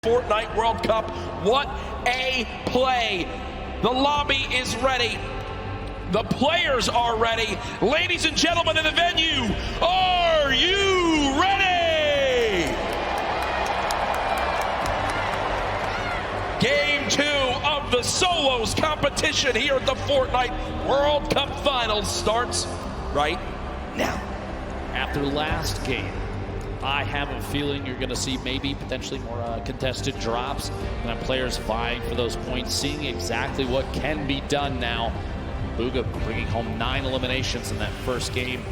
Fortnite World Cup. What a play. The lobby is ready. The players are ready. Ladies and gentlemen in the venue, are you ready? Game 2 of the solos competition here at the Fortnite World Cup Finals starts right now. After last game, I have a feeling you're going to see maybe potentially more contested drops and players vying for those points, seeing exactly what can be done now. Booga bringing home 9 eliminations in that first game.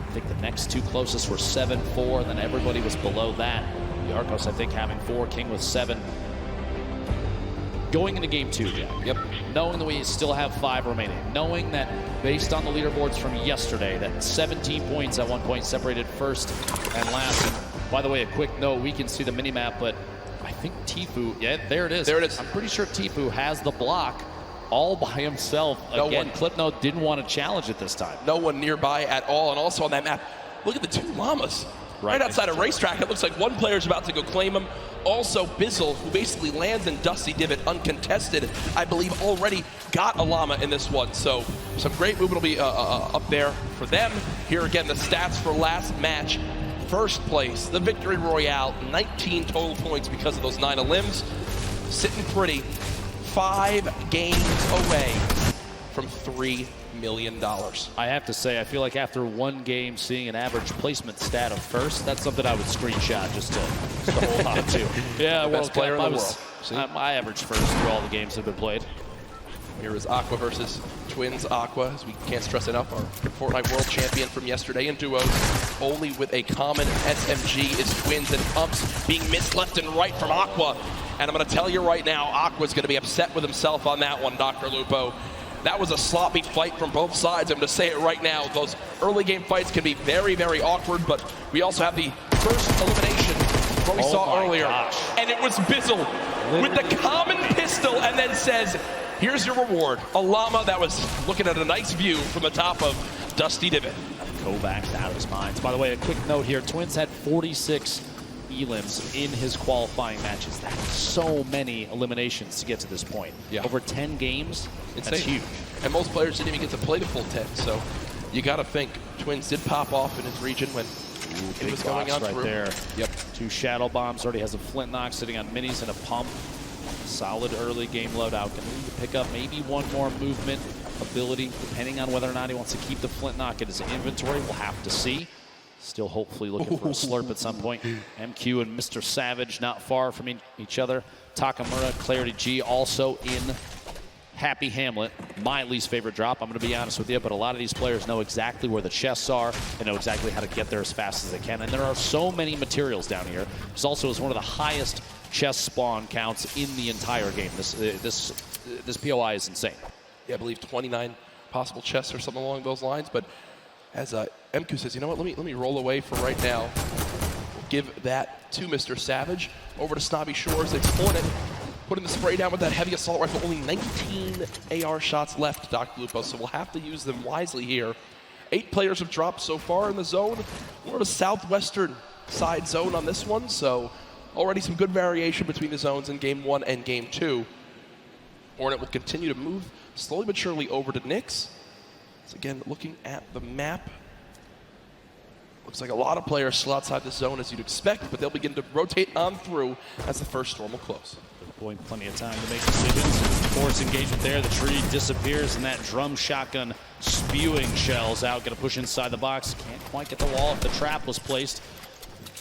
I think the next 2 closest were 7-4, and then everybody was below that. The Arcos, I think, having 4, King with 7. Going into game 2, Jack. Knowing that we still have 5 remaining, knowing that based on the leaderboards from yesterday, that 17 points at one point separated first and last. And by the way, a quick note, we can see the mini-map, but I think Tfue, yeah, there it is. There it is. I'm pretty sure Tfue has the block all by himself. Again, Clipnote didn't want to challenge it this time. No one nearby at all, and also on that map, look at the 2 llamas. Right outside a racetrack. It looks like one player's about to go claim him. Also, Bizzle, who basically lands in Dusty Divot uncontested, I believe already got a llama in this one. So some great movement will be up there for them. Here again, the stats for last match. First place, the Victory Royale, 19 total points because of those 9 elims. Sitting pretty, 5 games away from $3 million. I have to say, I feel like after one game, seeing an average placement stat of first, that's something I would screenshot just to hold on to. Yeah, best player in the world. I averaged first through all the games that have been played. Here is Aqua versus Twins Aqua, as we can't stress enough, our Fortnite World Champion from yesterday in duos. Only with a common SMG is Twins, and Pumps being missed left and right from Aqua. And I'm going to tell you right now, Aqua's going to be upset with himself on that one, Dr. Lupo. That was a sloppy fight from both sides. I'm going to say it right now. Those early game fights can be very, very awkward, but we also have the first elimination what we saw earlier. Gosh. And it was Bizzle with the common pistol and then says, here's your reward. A llama that was looking at a nice view from the top of Dusty Divot. Kovacs out of his mind. By the way, a quick note here. Twins had 46 elims in his qualifying matches. That's so many eliminations to get to this point. Yeah. Over 10 games, that's huge. And most players didn't even get to play the full 10, so you got to think Twins did pop off in his region when it was going on right through. there. Yep. 2 shadow bombs, already has a flint knock sitting on minis and a pump. Solid early game loadout. Can need to pick up maybe one more movement ability, depending on whether or not he wants to keep the flint knock in his inventory. We'll have to see. Still hopefully looking for a slurp at some point. MQ and Mr. Savage not far from each other. Takamura, Clarity G also in Happy Hamlet. My least favorite drop, I'm going to be honest with you, but a lot of these players know exactly where the chests are and know exactly how to get there as fast as they can. And there are so many materials down here. This also is one of the highest chest spawn counts in the entire game. This POI is insane. Yeah, I believe 29 possible chests or something along those lines, but as MQ says, you know what, let me roll away for right now. We'll give that to Mr. Savage. Over to Snobby Shores, they spawn it, putting the spray down with that heavy assault rifle. Only 19 AR shots left, Dr. Lupo, so we'll have to use them wisely here. 8 players have dropped so far in the zone. We're in a southwestern side zone on this one, so already some good variation between the zones in Game 1 and Game 2. Hornet will continue to move slowly but surely over to Nyx. So again, looking at the map, looks like a lot of players still outside the zone as you'd expect, but they'll begin to rotate on through as the first storm will close. Boy, plenty of time to make decisions. Force engagement there, the tree disappears, and that drum shotgun spewing shells out. Gonna push inside the box, can't quite get the wall if the trap was placed.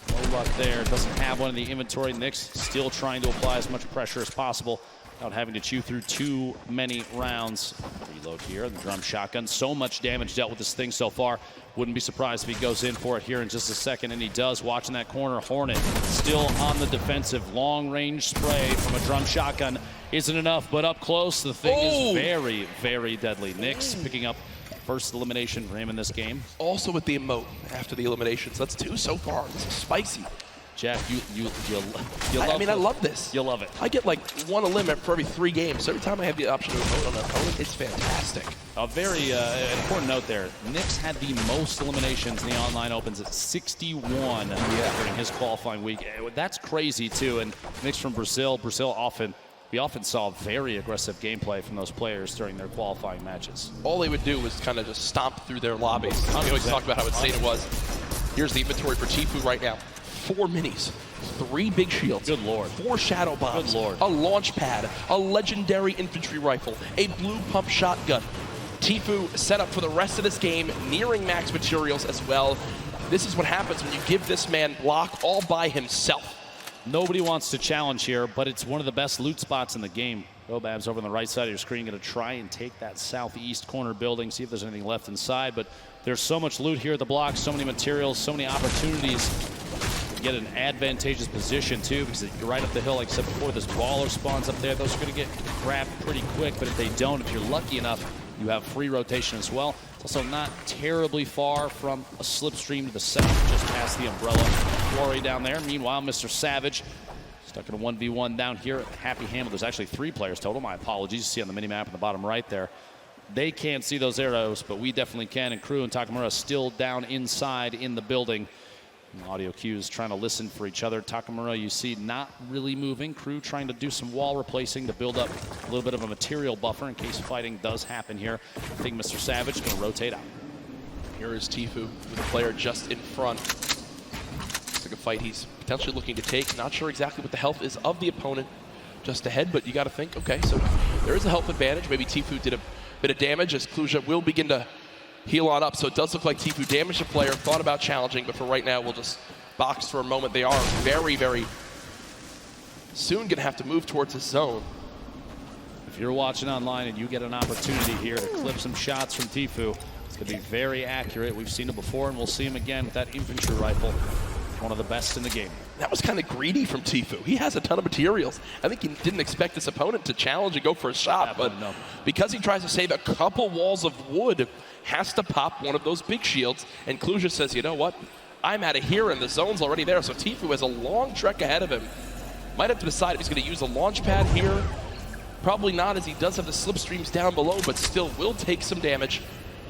No luck there, doesn't have one in the inventory. Nyx still trying to apply as much pressure as possible without having to chew through too many rounds. Reload here, the drum shotgun. So much damage dealt with this thing so far. Wouldn't be surprised if he goes in for it here in just a second, and he does. Watching that corner, Hornet still on the defensive. Long-range spray from a drum shotgun isn't enough, but up close, the thing is very, very deadly. Nyx picking up first elimination for him in this game. Also with the emote after the elimination, so that's 2 so far. This is spicy. Jack, you love I love this. You love it. I get like 1 limit for every 3 games. So every time I have the option to vote on an opponent, it's fantastic. A very important note there. Nick's had the most eliminations in the online opens at 61 during his qualifying week. That's crazy too. And Nick's from Brazil. We often saw very aggressive gameplay from those players during their qualifying matches. All they would do was kind of just stomp through their lobbies. We always talk about how insane it was. Here's the inventory for Tfue right now. 4 minis, 3 big shields, good lord, 4 shadow bombs, good lord, a launch pad, a legendary infantry rifle, a blue pump shotgun. Tfue set up for the rest of this game, nearing max materials as well. This is what happens when you give this man block all by himself. Nobody wants to challenge here, but it's one of the best loot spots in the game. Gobab's over on the right side of your screen, going to try and take that southeast corner building, see if there's anything left inside. But there's so much loot here at the block, so many materials, so many opportunities to get an advantageous position too, because you're right up the hill, like I said before. This baller spawns up there. Those are going to get grabbed pretty quick, but if they don't, if you're lucky enough, you have free rotation as well. It's also not terribly far from a slipstream to the south, just past the umbrella. Glory down there. Meanwhile, Mr. Savage stuck in a 1v1 down here at Happy Hamlet. There's actually 3 players total. My apologies. You see on the mini-map in the bottom right there. They can't see those arrows, but we definitely can. And Crew and Takamura still down inside in the building. And audio cues trying to listen for each other. Takamura, you see, not really moving. Crew trying to do some wall replacing to build up a little bit of a material buffer in case fighting does happen here. I think Mr. Savage going to rotate out. Here is Tfue with a player just in front. Looks like a fight he's potentially looking to take. Not sure exactly what the health is of the opponent just ahead, but you got to think, okay, so there is a health advantage. Maybe Tfue did a bit of damage as Kluja will begin to heal on up. So it does look like Tfue damaged the player, thought about challenging, but for right now, we'll just box for a moment. They are very, very soon going to have to move towards the zone. If you're watching online and you get an opportunity here to clip some shots from Tfue, it's going to be very accurate. We've seen it before, and we'll see him again with that infantry rifle. One of the best in the game. That was kind of greedy from Tfue. He has a ton of materials. I think he didn't expect this opponent to challenge and go for a shot, but because he tries to save a couple walls of wood, has to pop one of those big shields, and Kluja says, you know what? I'm out of here, and the zone's already there, so Tfue has a long trek ahead of him. Might have to decide if he's going to use a launch pad here. Probably not, as he does have the slipstreams down below, but still will take some damage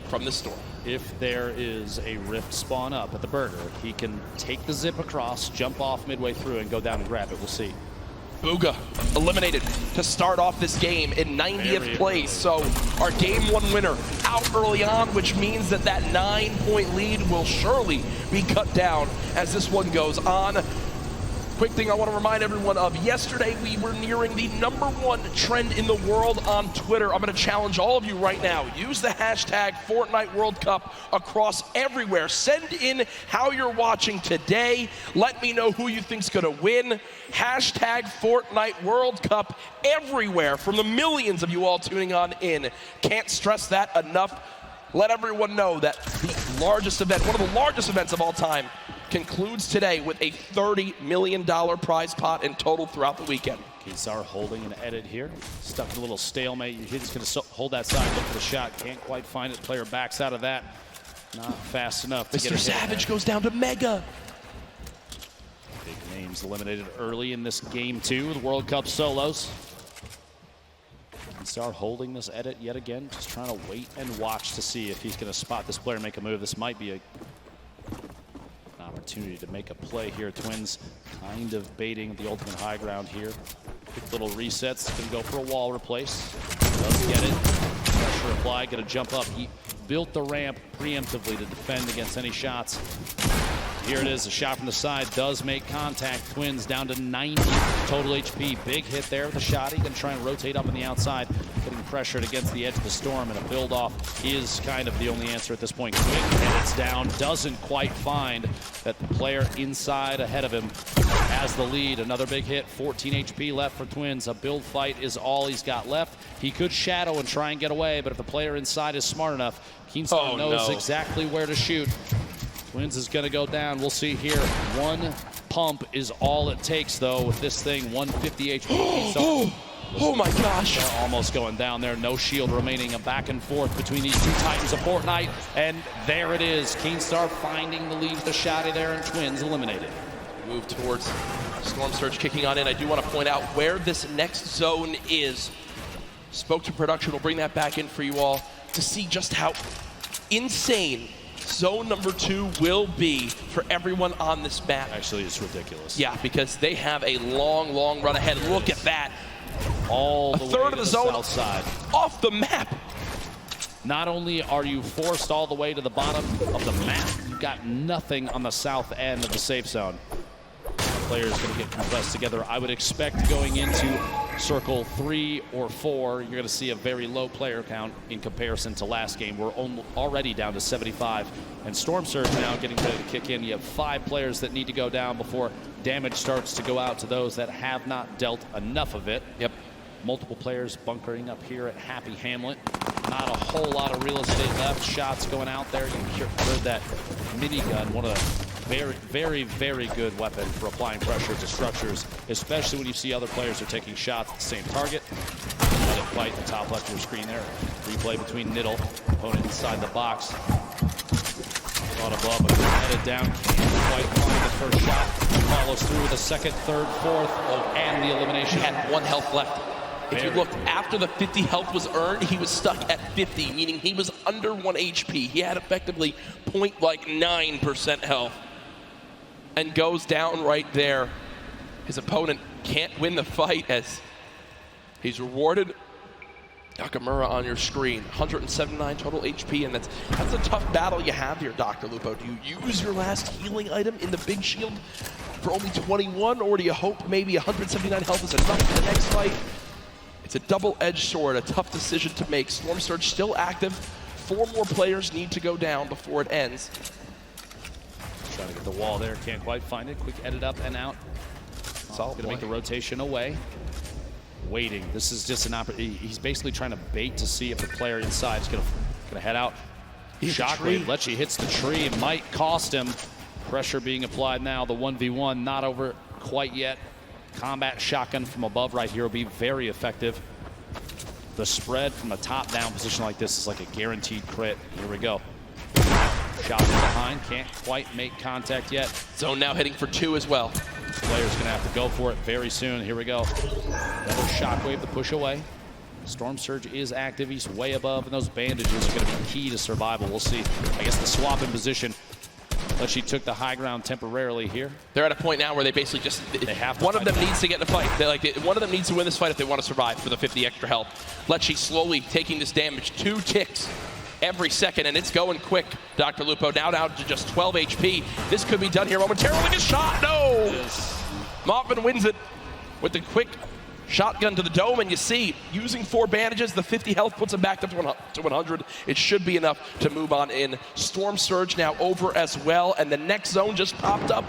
from the storm. If there is a rift spawn up at the burger, he can take the zip across, jump off midway through, and go down and grab it. We'll see. Booga eliminated to start off this game in 90th place. So our game 1 winner out early on, which means that that 9-point lead will surely be cut down as this one goes on. Quick thing I want to remind everyone of, yesterday we were nearing the #1 trend in the world on Twitter. I'm going to challenge all of you right now. Use the hashtag Fortnite World Cup across everywhere. Send in how you're watching today. Let me know who you think's going to win. Hashtag Fortnite World Cup everywhere from the millions of you all tuning on in. Can't stress that enough. Let everyone know that the largest event, one of the largest events of all time, concludes today with a $30 million prize pot in total throughout the weekend. Kizar holding an edit here. Stuck in a little stalemate. He's going to hold that side, look for the shot. Can't quite find it. Player backs out of that. Not fast enough to get it. Mr. Savage goes down to Mega. Big names eliminated early in this game too, the World Cup solos. Kizar holding this edit yet again, just trying to wait and watch to see if he's going to spot this player, make a move. This might be an opportunity to make a play here. Twins kind of baiting the ultimate high ground here. Quick little resets, gonna go for a wall replace. Does get it. Pressure applied, gonna jump up. He built the ramp preemptively to defend against any shots. Here it is, a shot from the side does make contact. Twins down to 90 total HP. Big hit there with a shot. He can try and rotate up on the outside, getting pressured against the edge of the storm, and a build off is kind of the only answer at this point. Quick, and it's down. Doesn't quite find that the player inside ahead of him has the lead. Another big hit, 14 HP left for Twins. A build fight is all he's got left. He could shadow and try and get away, but if the player inside is smart enough, Keemstar knows exactly where to shoot. Twins is going to go down. We'll see here. One pump is all it takes, though, with this thing. 150 HP. Oh my gosh. They're almost going down there. No shield remaining. A back and forth between these two titans of Fortnite. And there it is. Keemstar finding the lead with the shotty there, and Twins eliminated. Move towards Storm Surge kicking on in. I do want to point out where this next zone is. Spoke to production. We'll bring that back in for you all to see just how insane zone number 2 will be for everyone on this map. Actually, it's ridiculous. Yeah, because they have a long, long run ahead. Look at that. All the a third way of the to zone south side. Off the map. Not only are you forced all the way to the bottom of the map, you've got nothing on the south end of the safe zone. Players going to get compressed together. I would expect going into circle 3 or 4, you're going to see a very low player count in comparison to last game. We're already down to 75. And Storm Surge now getting ready to kick in. You have 5 players that need to go down before damage starts to go out to those that have not dealt enough of it. Yep. Multiple players bunkering up here at Happy Hamlet. Not a whole lot of real estate left. Shots going out there. You heard that minigun, one of the very, very, very good weapon for applying pressure to structures, especially when you see other players are taking shots at the same target. Let it fight the top left of your screen there. Replay between Niddle, opponent inside the box. Caught above, but headed down. Can't quite find the first shot. Follows through with a second, third, fourth, and the elimination. He had 1 health left. If you looked after the 50 health was earned, he was stuck at 50, meaning he was under 1 HP. He had effectively 0.9% health and goes down right there. His opponent can't win the fight as he's rewarded. Nakamura on your screen, 179 total HP, and that's a tough battle you have here, Dr. Lupo. Do you use your last healing item in the big shield for only 21, or do you hope maybe 179 health is enough for the next fight? It's a double-edged sword, a tough decision to make. Storm Surge still active. 4 more players need to go down before it ends. Trying to get the wall there, can't quite find it. Quick edit up and out. Solid Gonna make the rotation away. Waiting. This is just an opportunity. He's basically trying to bait to see if the player inside is gonna head out. Shockwave, Lecce hits the tree. It might cost him. Pressure being applied now. The 1v1 not over quite yet. Combat shotgun from above right here will be very effective. The spread from a top-down position like this is like a guaranteed crit. Here we go. Shot from behind, can't quite make contact yet. Zone now hitting for 2 as well. Player's gonna have to go for it very soon. Here we go. Another shockwave to push away. Storm Surge is active, he's way above, and those bandages are gonna be key to survival. We'll see, I guess, the swap in position. But she took the high ground temporarily here. They're at a point now where they basically just, one of them needs to get in a fight. One of them needs to win this fight if they want to survive for the 50 extra health. Lecce slowly taking this damage, 2 ticks every second, and it's going quick. Dr. Lupo now down to just 12 HP. This could be done here momentarily. A shot, no! Moffin wins it with the quick shotgun to the dome, and you see, using 4 bandages, the 50 health puts him back up to 100. It should be enough to move on in. Storm Surge now over as well, and the next zone just popped up,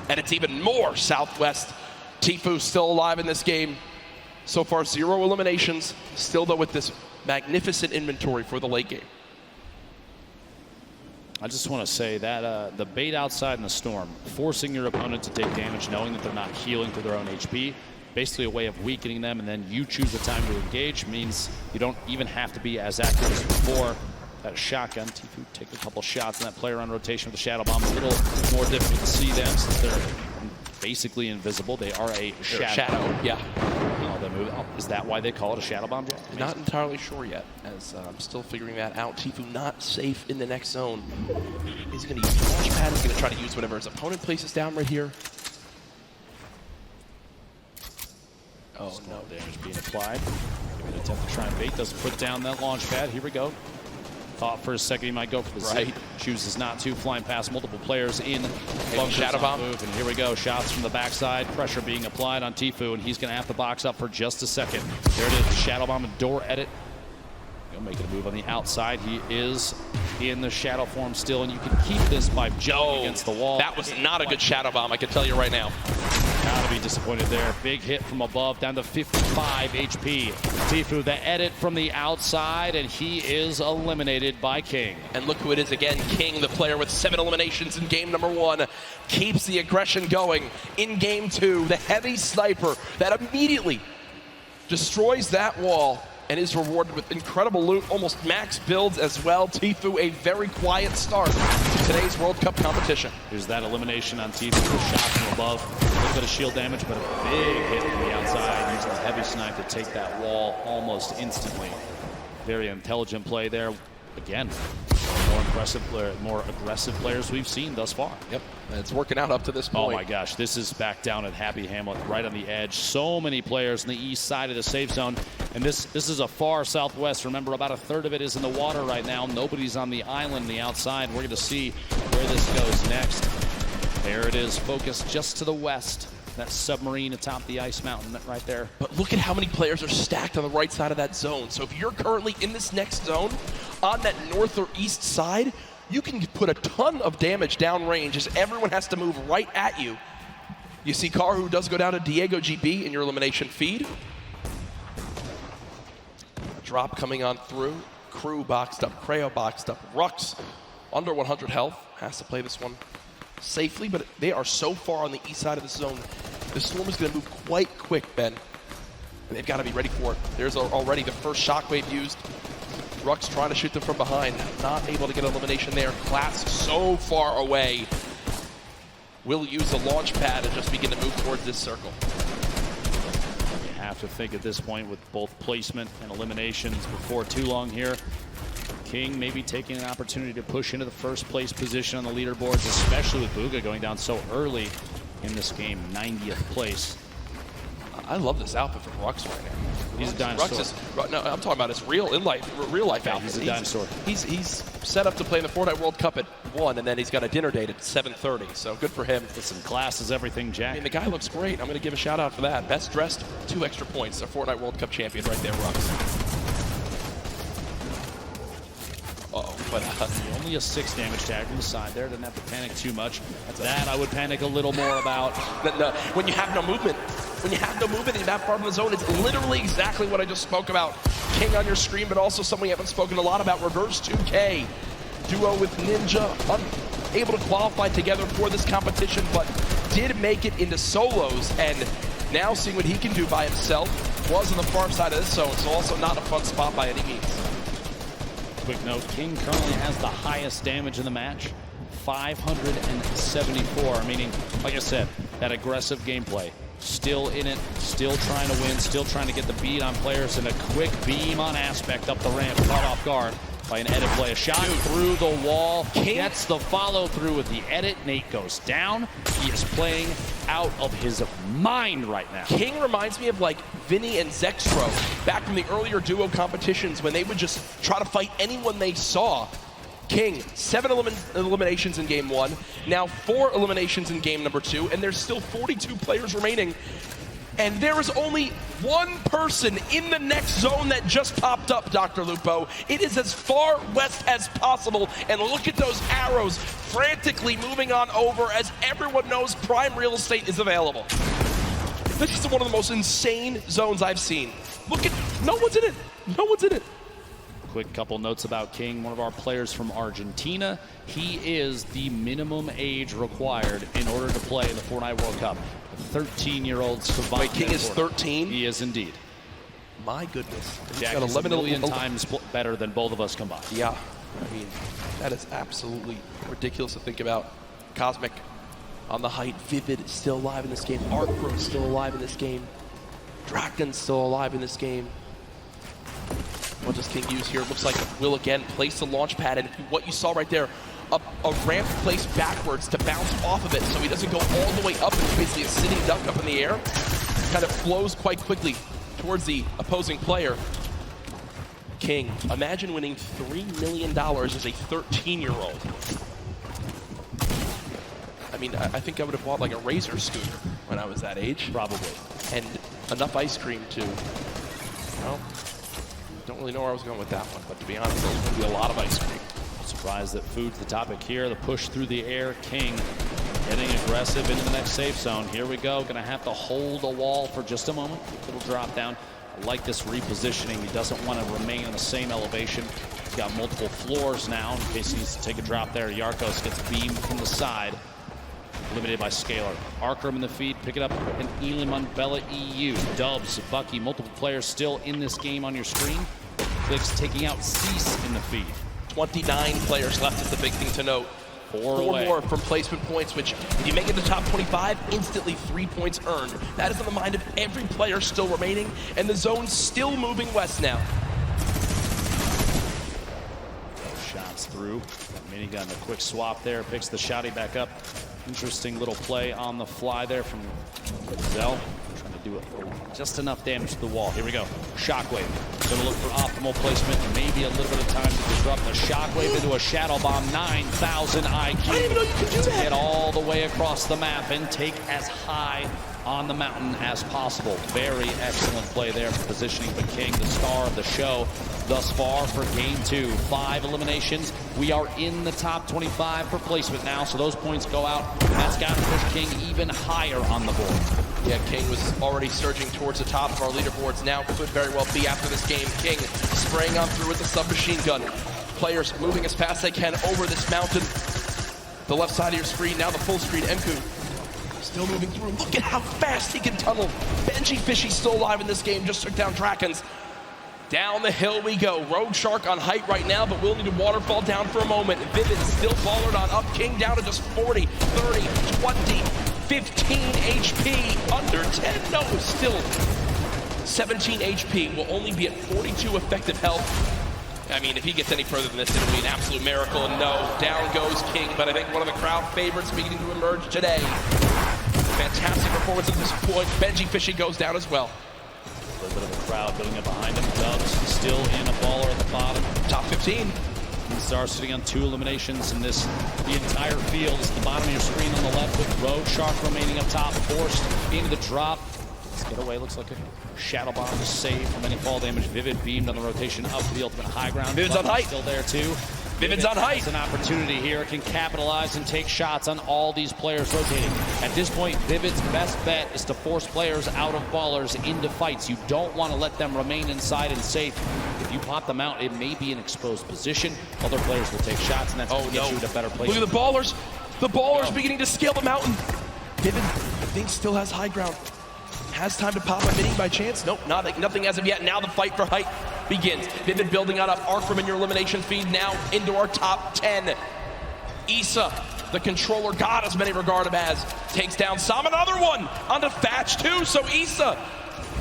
and it's even more southwest. Tfue still alive in this game. So far, 0 eliminations, still though with this magnificent inventory for the late game. I just want to say that the bait outside in the storm, forcing your opponent to take damage, knowing that they're not healing through their own HP, basically a way of weakening them, and then you choose the time to engage, means you don't even have to be as active as before. That shotgun, Tfue take a couple shots, and that player on rotation with the Shadow Bomb, a little more difficult to see them since they're basically invisible. They are a shadow. Yeah. Is that why they call it a Shadow Bomb? Not entirely sure yet, as I'm still figuring that out. Tfue not safe in the next zone. Is he going to use the launch pad? He's going to try to use whatever his opponent places down right here. Oh, no damage being applied. Going to attempt to try and bait. Doesn't put down that launch pad. Here we go. Thought for a second he might go for the zip. Chooses not to. Flying past multiple players in. Shadow Bomb. Move, and here we go. Shots from the backside. Pressure being applied on Tfue, and he's going to have to box up for just a second. There it is. The Shadow Bomb and door edit. He'll make a move on the outside. He is in the shadow form still, and you can keep this by jumping against the wall. That was not a good Shadow Bomb, I can tell you right now. Gotta be disappointed there. Big hit from above, down to 55 HP. Tfue, the edit from the outside, and he is eliminated by King. And look who it is again. King, the player with 7 eliminations in game number 1, keeps the aggression going in game 2. The heavy sniper that immediately destroys that wall and is rewarded with incredible loot, almost max builds as well. Tfue, a very quiet start to today's World Cup competition. Here's that elimination on Tfue, a shot from above. A little bit of shield damage, but a big hit from the outside, using a heavy snipe to take that wall almost instantly. Very intelligent play there. Again, more aggressive players we've seen thus far. Yep, and it's working out up to this point. Oh my gosh, this is back down at Happy Hamlet, right on the edge. So many players on the east side of the safe zone, and this is a far southwest. Remember, about a third of it is in the water right now. Nobody's on the island, the outside. We're going to see where this goes next. There it is, focused just to the west. That submarine atop the ice mountain right there. But look at how many players are stacked on the right side of that zone. So if you're currently in this next zone, on that north or east side, you can put a ton of damage downrange as everyone has to move right at you. You see Karu does go down to Diego GB in your elimination feed. A drop coming on through. Crew boxed up, Creo boxed up. Rux, under 100 health, has to play this one safely, but they are so far on the east side of the zone. The Storm is going to move quite quick, Ben. And they've got to be ready for it. There's already the first shockwave used. Rux trying to shoot them from behind. Not able to get elimination there. Class so far away. Will use the launch pad and just begin to move towards this circle. You have to think at this point with both placement and eliminations before too long here. King maybe taking an opportunity to push into the first place position on the leaderboards, especially with Bugha going down so early in this game, 90th place. I love this outfit from Rux right now. He's a dinosaur. No, I'm talking about his real life outfit. He's a dinosaur. He's set up to play in the Fortnite World Cup at 1, and then he's got a dinner date at 7:30. So good for him. Listen, class is everything, Jack. I mean, the guy looks great. I'm going to give a shout out for that. Best dressed, 2 extra points. A Fortnite World Cup champion right there, Rux. But only a 6 damage tag from the side there. Didn't have to panic too much. That I would panic a little more about. When you have no movement. When you have no movement in that part of the zone, it's literally exactly what I just spoke about. King on your screen, but also someone we haven't spoken a lot about, Reverse 2K. Duo with Ninja, unable to qualify together for this competition, but did make it into solos, and now seeing what he can do by himself. Was on the far side of this zone, so also not a fun spot by any means. Quick note, King currently has the highest damage in the match, 574, meaning, like I said, that aggressive gameplay. Still in it, still trying to win, still trying to get the beat on players, and a quick beam on Aspect up the ramp, caught off guard by an edit play. A shot through the wall, gets the follow through with the edit. Nate goes down. He is playing out of his mind right now. King reminds me of like Vinny and Zextro back from the earlier duo competitions when they would just try to fight anyone they saw. King, 7 eliminations in game 1, now 4 eliminations in game number 2, and there's still 42 players remaining. And there is only one person in the next zone that just popped up, Dr. Lupo. It is as far west as possible, and look at those arrows frantically moving on over as everyone knows prime real estate is available. This is one of the most insane zones I've seen. Look at, no one's in it. No one's in it. Quick couple notes about King, one of our players from Argentina. He is the minimum age required in order to play in the Fortnite World Cup. A 13-year-old savant. Wait, King is 13? He is indeed. My goodness. Jack is 11 million times better than both of us combined. Yeah, I mean, that is absolutely ridiculous to think about. Cosmic on the height. Vivid is still alive in this game. Artpro is still alive in this game. Drakton's still alive in this game. What does King use here? Looks like will again place the launch pad, and what you saw right there, a ramp placed backwards to bounce off of it so he doesn't go all the way up and basically a sitting duck up in the air. Kind of flows quite quickly towards the opposing player. King, imagine winning $3 million as a 13-year-old. I mean, I think I would have bought like a Razor scooter when I was that age. Probably. And enough ice cream to, well, don't really know where I was going with that one, but to be honest, there's going to be a lot of ice cream. Surprised that food's the topic here. The push through the air. King getting aggressive into the next safe zone. Here we go. Going to have to hold a wall for just a moment. Little drop down. I like this repositioning. He doesn't want to remain in the same elevation. He's got multiple floors now in case he needs to take a drop there. Yarkos gets beamed from the side. eliminated by Scalar. Arkram in the feed, pick it up, and Elam on Bella EU. Dubs, Bucky, multiple players still in this game on your screen. Clicks taking out Cease in the feed. 29 players left is the big thing to note. Four more from placement points, which if you make it the top 25, instantly 3 points earned. That is on the mind of every player still remaining, and the zone's still moving west now. Shots through. That minigun, a quick swap there, picks the shotty back up. Interesting little play on the fly there from Zell. Trying to do just enough damage to the wall. Here we go. Shockwave. Going to look for optimal placement. Maybe a little bit of time to disrupt the Shockwave into a Shadow Bomb. 9,000 IQ. I didn't even know you could do that. Get all the way across the map and take as high on the mountain as possible. Very excellent play there for positioning the King, the star of the show thus far for game 2. 5 eliminations. We are in the top 25 for placement now, so those points go out. And that's got to push King even higher on the board. Yeah, King was already surging towards the top of our leaderboards. Now could very well be after this game. King spraying on through with the submachine gun. Players moving as fast as they can over this mountain. The left side of your screen, now the full screen. Mku still moving through. Look at how fast he can tunnel. Benji Fishy's still alive in this game, just took down Drakens. Down the hill we go. Rogue Shark on height right now, but we'll need to waterfall down for a moment. Vivid still followed on up. King down to just 40, 30, 20, 15 HP. Under 10, no, still 17 HP. Will only be at 42 effective health. I mean, if he gets any further than this, it'll be an absolute miracle. And no, down goes King, but I think one of the crowd favorites beginning to emerge today. Fantastic performance at this point. Benji Fishy goes down as well. A little bit of a crowd building up behind him. Dubs still in a baller at the bottom. Top 15. Star sitting on 2 eliminations in this. The entire field is at the bottom of your screen on the left with Rogue Shark remaining up top, forced into the drop. Let's get away. Looks like a Shadow Bomb to save from any fall damage. Vivid beamed on the rotation up to the ultimate high ground. Vivid's on height. Still there too. Vivid's on height. It's an opportunity here. It can capitalize and take shots on all these players rotating. At this point, Vivid's best bet is to force players out of ballers into fights. You don't want to let them remain inside and safe. If you pop them out, it may be an exposed position. Other players will take shots, and that's going to get you to a better place. Look at the ballers. The ballers beginning to scale the mountain. Vivid, I think, still has high ground. Has time to pop a mini by chance? Nope, nothing as of yet. Now the fight for height begins. Vivid building on up. Arkram in your elimination feed now into our top 10. Issa, the controller god as many regard him as, takes down Sam. Another one onto Thatch too. So Issa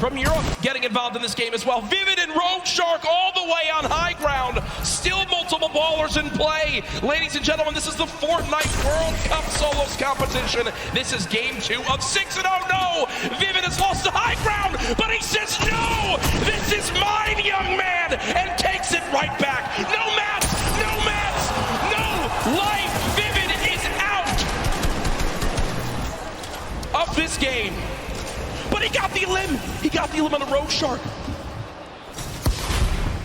from Europe getting involved in this game as well. Vivid and Rogue Shark all the way on high ground. Still multiple ballers in play. Ladies and gentlemen, this is the Fortnite World Cup Solos competition. This is game 2 of 6. And oh no, Vivid has lost the high ground, but he says no, this is mine, young man, and takes it right back. No mats, no life. Vivid is out of this game. But he got the elim. He got the elim on the Rogue Shark.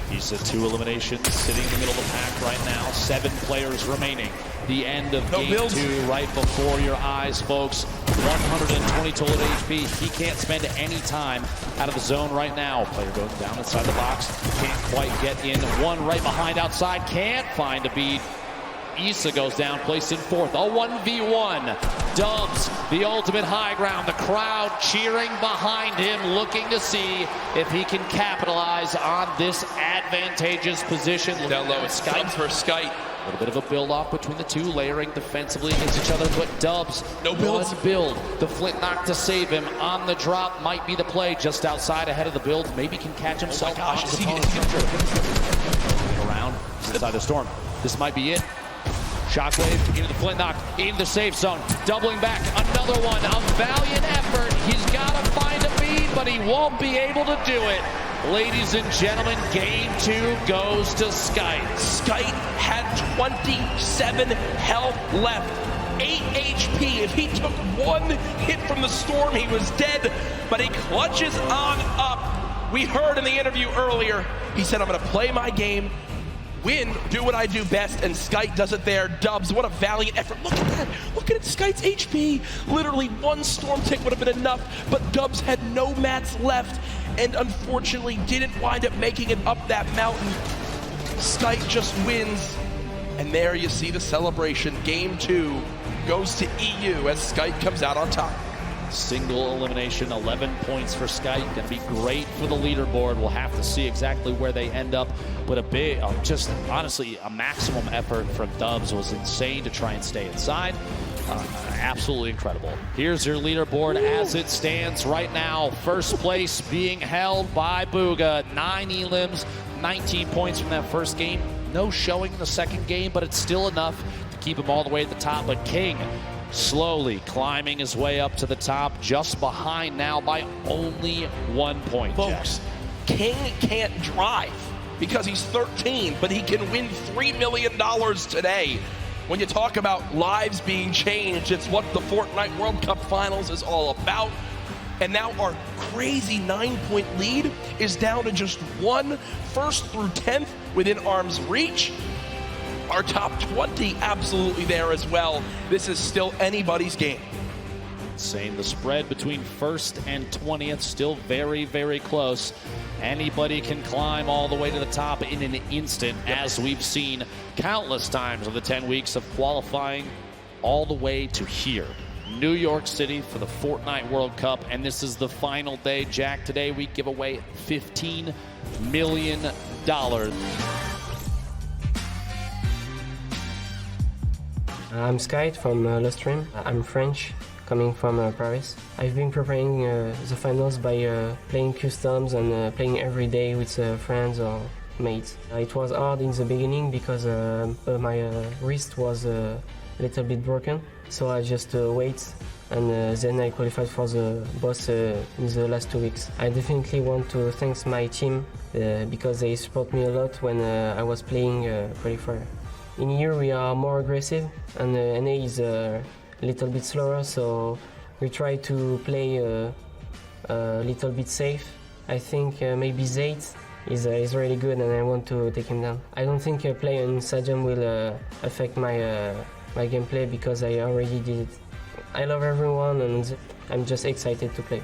He's at 2 eliminations, sitting in the middle of the pack right now. 7 players remaining. The end of game 2 right before your eyes, folks. 120 total HP. He can't spend any time out of the zone right now. Player going down inside the box. Can't quite get in. One right behind outside. Can't find a beat. Issa goes down, placed in 4th. A 1v1. Dubs, the ultimate high ground. The crowd cheering behind him, looking to see if he can capitalize on this advantageous position. Down low, it's Skite for Skite. A little bit of a build-off between the two, layering defensively against each other, but Dubs, no builds. One build. The flint knock to save him on the drop might be the play just outside ahead of the build. Maybe can catch himself. Oh my gosh, is he around inside the storm. This might be it. Shockwave into the flint knock, into the safe zone, doubling back, another one, a valiant effort. He's got to find a bead, but he won't be able to do it. Ladies and gentlemen, game 2 goes to Skite. Skite had 27 health left, 8 HP. If he took one hit from the storm, he was dead, but he clutches on up. We heard in the interview earlier, he said, I'm gonna play my game, win, do what I do best, and Skite does it there. Dubs, what a valiant effort. Look at that. Look at Skite's HP. Literally one storm tick would have been enough, but Dubs had no mats left and unfortunately didn't wind up making it up that mountain. Skite just wins, and there you see the celebration. Game 2 goes to EU as Skite comes out on top. Single elimination, 11 points for Skite. Going to be great for the leaderboard. We'll have to see exactly where they end up. But a big, just honestly, a maximum effort from Dubs was insane to try and stay inside. Absolutely incredible. Here's your leaderboard as it stands right now. First place being held by Booga. 9 elims, 19 points from that first game. No showing in the second game, but it's still enough to keep him all the way at the top. But King slowly climbing his way up to the top, just behind now by only 1 point. Folks, King can't drive because he's 13, but he can win $3 million today. When you talk about lives being changed, it's what the Fortnite World Cup Finals is all about. And now our crazy 9-point lead is down to just 1, first through 10th within arm's reach. Our top 20 absolutely there as well. This is still anybody's game. Same, the spread between first and 20th still very, very close. Anybody can climb all the way to the top in an instant, as we've seen countless times in the 10 weeks of qualifying all the way to here. New York City for the Fortnite World Cup, and this is the final day. Jack, today we give away $15 million. I'm Skite from Lost Rim. I'm French, coming from Paris. I've been preparing the finals by playing customs and playing every day with friends or mates. It was hard in the beginning because my wrist was a little bit broken, so I just wait and then I qualified for the boss in the last 2 weeks. I definitely want to thank my team because they support me a lot when I was playing qualifier. In here we are more aggressive and NA is a little bit slower, so we try to play a little bit safe. I think maybe Zayt is really good and I want to take him down. I don't think playing in Stadium will affect my gameplay because I already did it. I love everyone and I'm just excited to play.